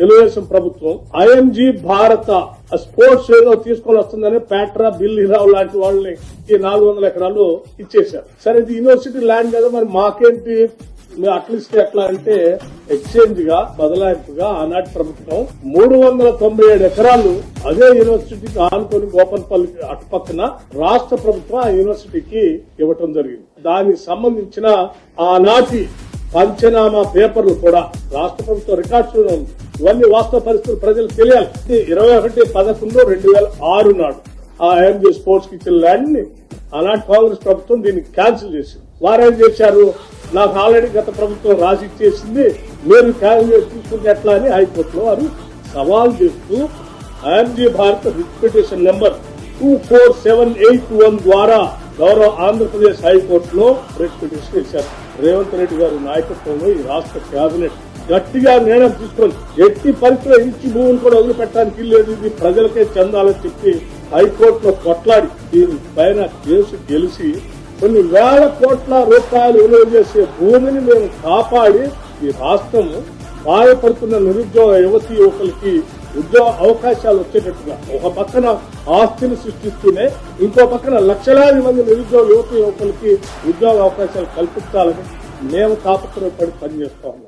తెలుగుదేశం ప్రభుత్వం ఐఎంజీ భారత స్పోర్ట్స్ ఏదో తీసుకొని వస్తుందని ప్యాట్రా బిల్లీరావు లాంటి వాళ్ళని ఈ 400 ఎకరాలు ఇచ్చేశారు. సరే ఇది యూనివర్సిటీ ల్యాండ్ కదా, మరి మాకేంటి అట్లీస్ట్ ఎట్లా అంటే ఎక్స్చేంజ్ గా బదలాయింపుగా ఆనాటి ప్రభుత్వం 397 ఎకరాలు అదే యూనివర్సిటీకి ఆనుకొని గోపన్పల్లి అటుపక్కన రాష్ట్ర ప్రభుత్వం ఆ యూనివర్సిటీకి ఇవ్వటం జరిగింది. దానికి సంబంధించిన ఆనాటి పంచనామా పేపర్లు కూడా రాష్ట్ర ప్రభుత్వం రికార్డ్స్ ఉంది. ఇవన్నీ వాస్తవ పరిస్థితులు ప్రజలకు తెలియాలి. 21/11/2006 నాడు ఆ ఐఎంజీ స్పోర్ట్స్ కి ఇచ్చిన ల్యాండ్ ని ఆనాటి కాంగ్రెస్ ప్రభుత్వం దీన్ని క్యాన్సిల్ చేసింది. వారేం చేశారు, నాకు ఆల్రెడీ గత ప్రభుత్వం రాసి ఇచ్చేసింది, మీరు క్యాన్సిల్ తీసుకుంటే ఎట్లా అని హైకోర్టులో వారు సవాల్ చేస్తూ IMG Bharat writ petition number 24781 ద్వారా గౌరవ ఆంధ్రప్రదేశ్ హైకోర్టులో రిట్ పిటిషన్ ఇచ్చారు. రేవంత్ రెడ్డి గారి నాయకత్వంలో ఈ రాష్ట్ర కేబినెట్ గట్టిగా నిర్ణయం తీసుకొని ఎట్టి పరిస్థితుల్లో ఇంచి భూమిని కూడా వదిలిపెట్టడానికి లేదు, ఇది ప్రజలకే చెందాలని చెప్పి హైకోర్టులో కొట్లాడి దీనిపైన కేసు గెలిచి కొన్ని వేల కోట్ల రూపాయలు విలువ చేసే భూమిని మేము కాపాడి ఈ రాష్ట్రం బాధపడుతున్న నిరుద్యోగ యువతీ యువకులకి ఉద్యోగ అవకాశాలు వచ్చేటట్టుగా ఒక పక్కన ఆస్తిని సృష్టిస్తూనే ఇంకో పక్కన లక్షలాది మంది నిరుద్యోగ యువతీ యువకులకి ఉద్యోగ అవకాశాలు కల్పించాలని మేము తాపత్రయపడి పనిచేస్తాము.